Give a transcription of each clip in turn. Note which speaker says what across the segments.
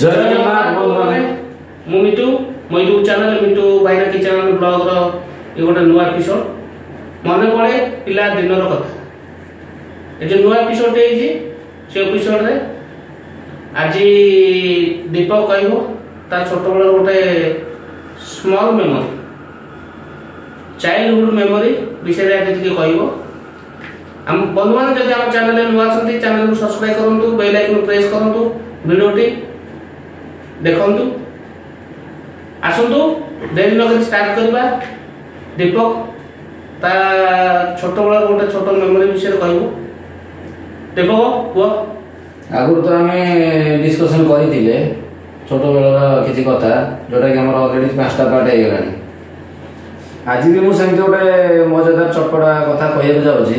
Speaker 1: जय जगन्नाथ बंधुମାନେ ମୁଁ ମିଟୁ ମୋ ୟୁଟ୍ୟୁବ ଚ୍ୟାନେଲ ମିଟୁ ଭାଇନା କିଚେନ ବ୍ଲଗର ଏ ଗୋଟେ ନୂଆ ଏପିସୋଡ ମନେ ପଡ଼େ ପିଲା ଦିନର କଥା। ଏ ଯେ ନୂଆ ଏପିସୋଡ ହେଇଛି ସେ ଏପିସୋଡରେ ଆଜି ଦୀପକ କହିବ ତାର ଛୋଟବେଳର ଗୋଟେ ସ୍ମଲ୍ ମେମୋରି ଚାଇଲ୍ଡହୁଡ୍ ମେମୋରି ବିଷୟରେ ଆଜି ଟିକେ କହିବ। ଆମ ବନ୍ଧୁମାନେ ଯଦି ଆମ ଚ୍ୟାନେଲରେ ନୂଆ ଅଛନ୍ତି ଚ୍ୟାନେଲକୁ ସବସ୍କ୍ରାଇବ କରନ୍ତୁ, ବେଲ୍ ଆଇକନ୍ ପ୍ରେସ୍ କରନ୍ତୁ, ଭିଡ଼ିଓଟି ଦେଖନ୍ତୁ। ଆସନ୍ତୁ ଡେରି ନକରି ଷ୍ଟାର୍ଟ କରିବା। ଦୀପକ ତା ଛୋଟବେଳର ଗୋଟେ ଛୋଟ ମେମୋରି ବିଷୟରେ କହିବ। ଦୀପକ କୁହ।
Speaker 2: ଆଗରୁ ତ ଆମେ ଡିସ୍କସନ୍ କରିଥିଲେ ଛୋଟବେଳର କିଛି କଥା ଯୋଉଟାକି ଆମର ଅଲରେଡି 5ଟା ପାର୍ଟ ହେଇଗଲାଣି। ଆଜି ବି ମୁଁ ସେମିତି ଗୋଟେ ମଜାଦାର ଚଟପଟା କଥା କହିବାକୁ ଯାଉଛି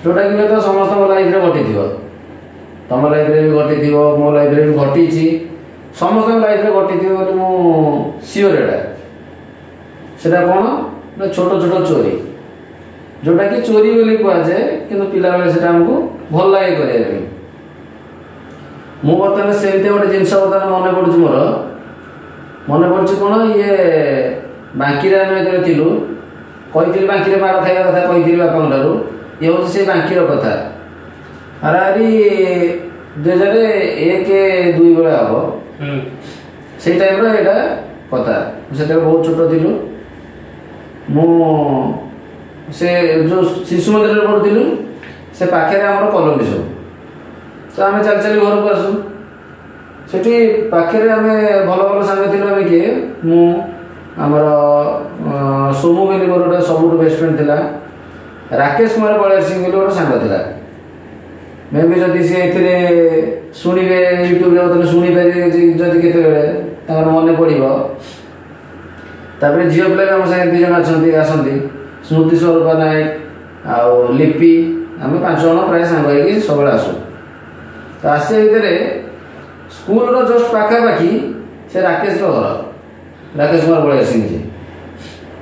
Speaker 2: ଯୋଉଟାକି ହୁଏତ ସମସ୍ତଙ୍କ ଲାଇଫରେ ଘଟିଥିବ। ତମ ଲାଇଫରେ ବି ଘଟିଥିବ, ମୋ ଲାଇଫରେ ବି ଘଟିଛି, ସମସ୍ତଙ୍କ ଲାଇଫରେ ଘଟିଥିବ ବୋଲି ମୁଁ ସିଓର। ସେଟା କ'ଣ ନା ଛୋଟ ଛୋଟ ଚୋରି, ଯୋଉଟାକି ଚୋରି ବୋଲି କୁହାଯାଏ କିନ୍ତୁ ପିଲାବେଳେ ସେଟା ଆମକୁ ଭଲ ଲାଗେ କରିବା ପାଇଁ। ମୁଁ ବର୍ତ୍ତମାନ ସେମିତି ଗୋଟେ ଜିନିଷ ବର୍ତ୍ତମାନ ମନେ ପଡ଼ୁଛି, ମୋର ମନେ ପଡ଼ୁଛି କ'ଣ, ଇଏ ବାଙ୍କିରେ ଆମେ ଯେତେବେଳେ ଥିଲୁ, କହିଥିଲି ବାଙ୍କିରେ ମାଡ଼ ଖାଇବା କଥା କହିଥିଲି ବାପାଙ୍କ ଠାରୁ। ଇଏ ହେଉଛି ସେ ବାଙ୍କିର କଥା। ହାରାହାରି 2001-2 ବେଳେ ହବ, ସେଇ ଟାଇମ୍ର ଏଇଟା କଥା। ସେତେବେଳେ ବହୁତ ଛୋଟ ଥିଲୁ। ମୁଁ ସେ ଯେଉଁ ଶିଶୁ ମନ୍ଦିରରେ ପଢ଼ୁଥିଲୁ, ସେ ପାଖରେ ଆମର କଲୋନୀ ସବୁ। ତ ଆମେ ଚାଲି ଚାଲି ଘରକୁ ଆସୁ। ସେଠି ପାଖରେ ଆମେ ଭଲ ଭଲ ସାଙ୍ଗ ଥିଲୁ। ଆମେ କିଏ, ମୁଁ, ଆମର ସୋମୁ ବୋଲି ମୋର ଗୋଟେ ସବୁଠୁ ବେଷ୍ଟ ଫ୍ରେଣ୍ଡ ଥିଲା। ରାକେଶ କୁମାର ବଳିଆର ସିଂ ବୋଲି ଗୋଟେ ସାଙ୍ଗ ଥିଲା। ମେ ବି ଯଦି ସିଏ ଏଥିରେ ଶୁଣିବେ, ୟୁଟ୍ୟୁବରେ ବର୍ତ୍ତମାନ ଶୁଣିପାରିବେ ଯଦି କେତେବେଳେ ତାଙ୍କର ମନେ ପଡ଼ିବ। ତାପରେ ଝିଅ ପିଲା ବି ଆମ ସାଙ୍ଗେ 2 ଜଣ ଆସନ୍ତି, ସ୍ମୃତି ସ୍ୱରୂପା ନାୟକ ଆଉ ଲିପି। ଆମେ 5 ଜଣ ପ୍ରାୟ ସାଙ୍ଗ ହେଇକି ସବୁବେଳେ ଆସୁ। ତ ଆସିବା ଭିତରେ ସ୍କୁଲର ଜଷ୍ଟ ପାଖାପାଖି ସେ ରାକେଶର ଘର, ରାକେଶ କୁମାର ବଳିଆର ସିଂ ଜି।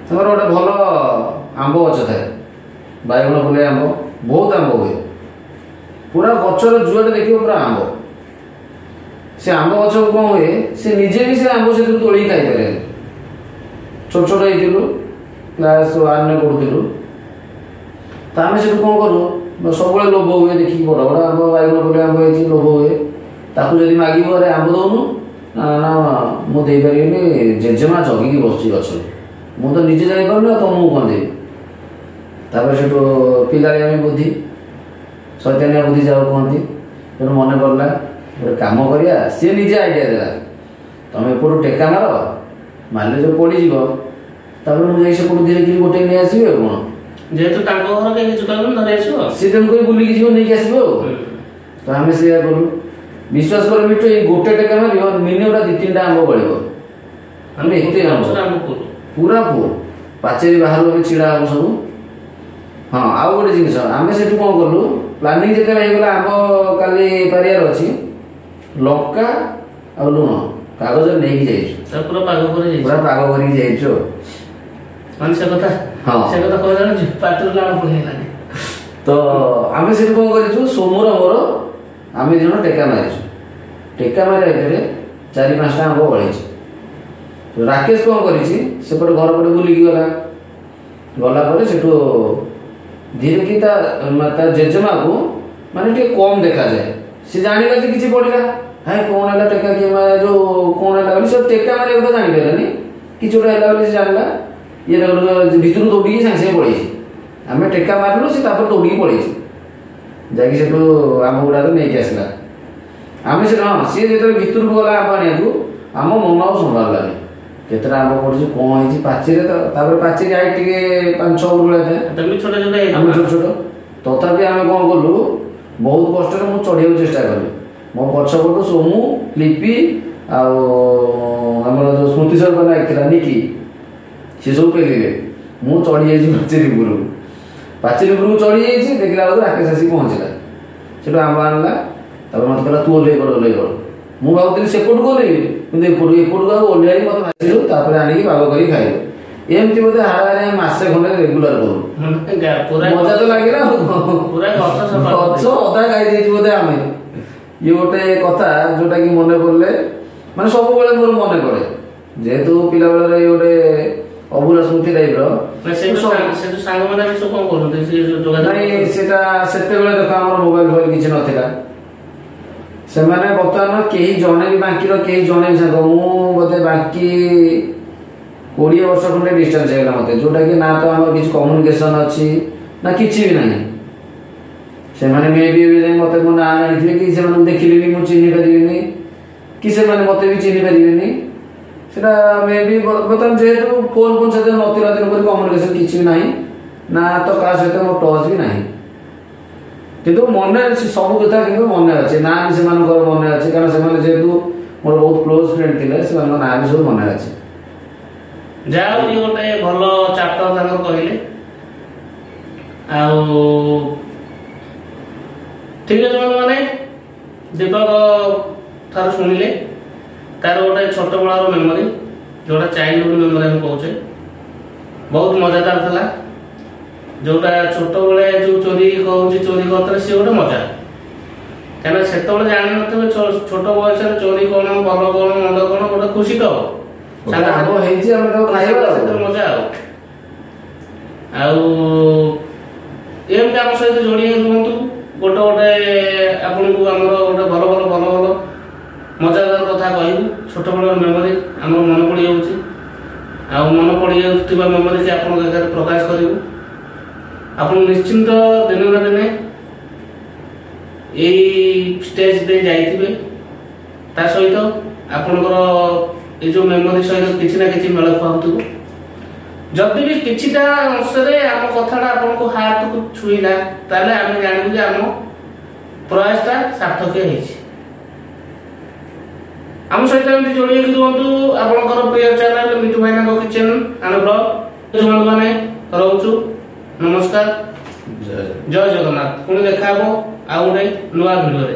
Speaker 2: ତାଙ୍କର ଗୋଟେ ଭଲ ଆମ୍ବ ଗଛ ଥାଏ, ବାଇଗଣ ପଲେଇ ଆମ୍ବ, ବହୁତ ଆମ୍ବ ହୁଏ। ପୁରା ଗଛର ଯୁଆଡ଼େ ଦେଖିବ ପୁରା ଆମ୍ବ। ସେ ଆମ୍ବ ଗଛକୁ କ'ଣ ହୁଏ, ସେ ନିଜେ ବି ସେ ଆମ୍ବ ସେଥିରୁ ତୋଳିକି ଖାଇପାରେନି। ଛୋଟ ଛୋଟ ହେଇଥିଲୁ, କ୍ଲାସ୍ 1ରେ ପଢ଼ୁଥିଲୁ। ତ ଆମେ ସେଠୁ କ'ଣ କରୁ, ସବୁବେଳେ ଲୋଭ ହୁଏ ଦେଖିକି, ବଡ଼ ବଡ଼ ଆମ୍ବ, ବାଇଗଣ ପଲେଇ ଆମ୍ବ ହେଇଛି, ଲୋଭ ହୁଏ। ତାକୁ ଯଦି ମାଗିବ, ଆରେ ଆମ୍ବ ଦେଉନୁ, ନା ମୁଁ ଦେଇପାରିବିନି, ଜେଜେମା ଜଗିକି ବସୁଛି ଗଛରେ, ମୁଁ ତ ନିଜେ ଯାଇପାରୁନି, ଆଉ ତମକୁ କ'ଣ ଦେବି। ତାପରେ ସେଠୁ ପିଲାଳିଆମି ବୁଦ୍ଧି, ଶୈତାନିଆ ବୁଦ୍ଧି ଯାହାକୁ କୁହନ୍ତି। ତେଣୁ ମନେ ପଡ଼ିଲା ଗୋଟେ କାମ କରିବା। ସିଏ ନିଜେ ଆଇଡ଼ିଆ ଦେଲା, ତମେ ଏପଟୁ ଟେକା ମାରିଲେ ଯେଉଁ ପଡ଼ିଯିବ, ତାପରେ ମୁଁ ଯାଇ ସେପଟୁ ଧୀରେ ଧୀରେ ଗୋଟେ ନେଇ ଆସିବି। ଆଉ କ'ଣ,
Speaker 1: ଯେହେତୁ ତାଙ୍କ ଘର କେହି କିଛି କହିବେନି, ଧରି ଆସିବ।
Speaker 2: ସିଏ ତେଣୁ କରି ବୁଲିକି ଯିବ, ନେଇକି ଆସିବ। ଆଉ ତ ଆମେ ସେଇଆ କରୁ। ବିଶ୍ୱାସ କର ମିଟୁ, ଏଇ ଗୋଟେ ଟେକା ମାରିବ, ମିନିମମ୍ 2-3ଟା ଆମ୍ବ ବଳିବ। ଆମେ ଏତେ ଆମ୍ବ ପୁରା ଫୁଲ୍, ପାଚେରୀ ବାହାରୁ ଆମେ ଛିଡ଼ା ହବୁ ସବୁ। ହଁ, ଆଉ ଗୋଟେ ଜିନିଷ, ଆମେ ସେଠୁ କ'ଣ କଲୁ, ପ୍ଲାନିଂ ଯେତେବେଳେ ହେଇଗଲା ଆମ୍ବ କାଲି ପାରିବାର ଅଛି, ଲଙ୍କା ଆଉ ଲୁଣ କାଗଜରେ ନେଇକି ଯାଇଛୁ।
Speaker 1: ପୁରା ପାଗ
Speaker 2: କରିକି ଯାଇଛୁ।
Speaker 1: ମାନେ ସେ କଥା କହିଲା ପାଟିରୁ ଲାଳ ପଡ଼ିଗଲାନି।
Speaker 2: ତ ଆମେ ସେଠୁ କ'ଣ କରିଛୁ, ସୋମୁର ମୋର ଆମେ 2 ଜଣ ଟେକା ମାରିଛୁ। ଟେକା ମାରିବା ଭିତରେ 4-5ଟା ଆମ୍ବ ବଳିଛି। ରାକେଶ କ'ଣ କରିଛି, ସେପଟେ ଘର ପଟେ ବୁଲିକି ଗଲା ପରେ ସେଠୁ ଧୀରେ କି ତା ଜେଜେମାକୁ ମାନେ ଟିକେ କମ୍ ଦେଖାଯାଏ। ସେ ଜାଣିଲା ଯେ କିଛି ପଡ଼ିଲା, ହାଏ କ'ଣ ହେଲା, ଟେକା କିଏ ଯେଉଁ କ'ଣ ହେଲା ବୋଲି ସେ ଟେକା ମାରିବା କଥା ଜାଣିପାରିଲାନି। କିଛି ଗୋଟେ ହେଲା ବୋଲି ସେ ଜାଣିଲା। ଇଏ ଭିତରୁ ଦୌଡ଼ିକି ସାଙ୍ଗେ ସାଙ୍ଗେ ପଳେଇଛି। ଆମେ ଟେକା ମାରିଲୁ, ସେ ତାପରେ ଦୌଡ଼ିକି ପଳେଇଛି। ଯାଇକି ସେଠୁ ଆମ୍ବ ଗୁଡ଼ାକ ନେଇକି ଆସିଲା। ଆମେ ସେଠୁ ସିଏ ଯେତେବେଳେ ଭିତରକୁ ଗଲା ଆମ୍ବ ଆଣିବାକୁ, ଆମ ମନ ଆଉ ସମ୍ଭାଳିଲାନି। କେତେଟା ଆମ୍ବ ପଡ଼ିଛି, କ'ଣ ହେଇଛି ପାଚିରେ। ତାପରେ ପାଚିରି ହାଇଟ୍ ଟିକେ 5-6 ଫୁଟ ଭଳିଆ ଥାଏ, ଆମେ ଛୋଟ ଛୋଟ। ତଥାପି ଆମେ କ'ଣ କଲୁ, ବହୁତ କଷ୍ଟରେ ମୁଁ ଚଢ଼ିବାକୁ ଚେଷ୍ଟା କଲି। ମୋ ପଛପଟୁ ସୋମୁ, ଲିପି ଆଉ ଆମର ଯେଉଁ ସ୍ମୃତି ସ୍ୱରୂପା ନାୟକ ଥିଲା, ନିକି, ସେ ସବୁ ପେଲିଲେ। ମୁଁ ଚଢ଼ିଯାଇଛି ପାଚେରୀ ଉପରକୁ ଚଢ଼ିଯାଇଛି। ଦେଖିଲା ବେଳକୁ ରାକେଶ ଆସିକି ପହଞ୍ଚିଲା। ସେଠୁ ଆମ୍ବ ଆଣିଲା। ତାପରେ ମୋତେ କହିଲା, ତୁ ଓହ୍ଲେଇ ପଡ଼। ମୁଁ ଭାବୁଥିଲି ସେପଟକୁ ଓହ୍ଲେଇବି, କିନ୍ତୁ ଏପଟକୁ ଆଉ ଓହ୍ଲେଇ ମୋତେ ଭାସିଲୁ। ତାପରେ ଆଣିକି ପାଗ କରିକି ଖାଇଲୁ। ଏମିତି ବୋଧେ ହାରାହାରି ମାସେ ଖଣ୍ଡେ ରେଗୁଲାର କରୁ। ମଜା ତ ଲାଗିଲା। ଗଛ ଅଧା ଖାଇ ଦେଇଛୁ ବୋଧେ ଆମେ। ଇଏ ଗୋଟେ କଥା ଯୋଉଟାକି ମନେ ପଡ଼ିଲେ ମାନେ ସବୁବେଳେ ମୋର ମନେ ପଡେ ଯେହେତୁ ପିଲାବେଳରେ ଗୋଟେ ଅଭୁଲା ସ୍ମୃତି ଟାଇପର। ନାଇଁ ସେଟା ସେତେବେଳେ ଦେଖ ଆମର ମୋବାଇଲ ଫୋବାଇଲ କିଛି ନଥିଲା। ସେମାନେ ବର୍ତ୍ତମାନ କେହି ଜଣେ ବି ବାଙ୍କିର କେହି ଜଣେ ବି ସାଙ୍ଗ ମୁଁ ବୋଧେ ବାଙ୍କି 20 ବର୍ଷ ଖଣ୍ଡେ ଡିଷ୍ଟାନ୍ସ ହେଇଗଲା ମତେ, ଯୋଉଟା କି ନା ତ ଆମର କିଛି କମ୍ୟୁନିକେସନ ଅଛି ନା କିଛି ବି ନାହିଁ। ସେମାନେ ମେ ବି ମତେ ମୋ ନାଁ ଜାଣିଥିବେ କି ସେମାନଙ୍କୁ ଦେଖିଲେ ବି ମୁଁ ଚିହ୍ନି ପାରିବିନି କି ସେମାନେ ମତେ ବି ଚିହ୍ନି ପାରିବେନି। ସେଟା ମେ ବି ବର୍ତ୍ତମାନ ଯେହେତୁ ଫୋନ ସହିତ ନଥିଲା ତେଣୁ କରି କମ୍ୟୁନିକେସନ କିଛି ବି ନାହିଁ, ନା ତ କାହା ସହିତ ମୋ ଟଚ୍ ବି ନାହିଁ। କିନ୍ତୁ ମନେ ଅଛି ସବୁ କଥା, କିନ୍ତୁ ମନେ ଅଛି ନା ବି ସେମାନଙ୍କର ମନେ ଅଛି, କାରଣ ସେମାନେ ଯେହେତୁ ମୋର ବହୁତ କ୍ଲୋଜ ଫ୍ରେଣ୍ଡ ଥିଲେ ସେମାନଙ୍କ ନାଁ ବି ସବୁ ମନେ ଅଛି।
Speaker 1: ଯାହା ହଉ ଗୋଟେ ଭଲ ଚାପ୍ଟର ତାଙ୍କର କହିଲେ। ଆଉ ଠିକ ଅଛି ବନ୍ଧୁମାନେ, ଦୀପକ ଠାରୁ ଶୁଣିଲେ ତାର ଗୋଟେ ଛୋଟ ବେଳର ମେମୋରି, ଯୋଉଟା ଚାଇଲ୍ଡହୁଡ୍ ମେମୋରି ଆମେ କହୁଛେ, ବହୁତ ମଜାଦାର ଥିଲା। ଯୋଉଟା ଛୋଟବେଳେ ଯୋଉ ଚୋରି କରୁଥିଲେ ସିଏ ଗୋଟେ ମଜା, କାହିଁକିନା ସେତେବେଳେ ଜାଣିନଥିବେ ଛୋଟ ବୟସରେ ଚୋରି କଣ ଭଲ କଣ ମନ୍ଦ କଣ, ଗୋଟେ ଖୁସି ତ
Speaker 2: ହେଇଛି
Speaker 1: ମଜା। ଆଉ ଏମିତି ଆମ ସହିତ ଯୋଡ଼ି ହେଇ ରୁହନ୍ତୁ। ଗୋଟେ ଆପଣଙ୍କୁ ଆମର ଗୋଟେ ଭଲ ମଜାଦାର କଥା କହିବୁ, ଛୋଟବେଳର ମେମୋରି ଆମର ମନେ ପଡ଼ିଯାଉଛି। ଆଉ ମନେ ପଡ଼ିଯାଉଥିବା ମେମୋରି ଆପଣଙ୍କ ଆଗରେ ପ୍ରକାଶ କରିବୁ। ଆପଣ ନିଶ୍ଚିନ୍ତ ଦିନେ ନା ଦିନେ ଏଇ ଷ୍ଟେଜ ଦେଇ ଯାଇଥିବେ, ତା ସହିତ ଆପଣଙ୍କର ଏ ଯୋଉ ମେମୋରି ସହିତ କିଛି ନା କିଛି ମେଳ ଖୁଆଉଥିବ। ଯଦି ବି କିଛିଟା ଅଂଶରେ ଆମ କଥାଟା ଆପଣଙ୍କୁ ହାର୍ଟକୁ ଛୁଇଁଲା, ତାହେଲେ ଆମେ ଜାଣିବୁ ଯେ ଆମ ପ୍ରୟାସଟା ସାର୍ଥକ ହେଇଛି। ଆମ ସହିତ ଏମିତି ଯୋଡ଼ି ହେଇକି ରୁହନ୍ତୁ। ଆପଣଙ୍କର ପ୍ରିୟ ଚ୍ୟାନେଲ ମିଟୁ ଭାଇନାଙ୍କ କିଚେନ ଆଣ୍ଡ ବ୍ଲଗ ମାନେ ରହୁଛୁ। ନମସ୍କାର, ଜୟ ଜଗନ୍ନାଥ। ପୁଣି ଦେଖା ହବ ଆଉ ଗୋଟେ ନୂଆ ଭିଡ଼ିଓରେ।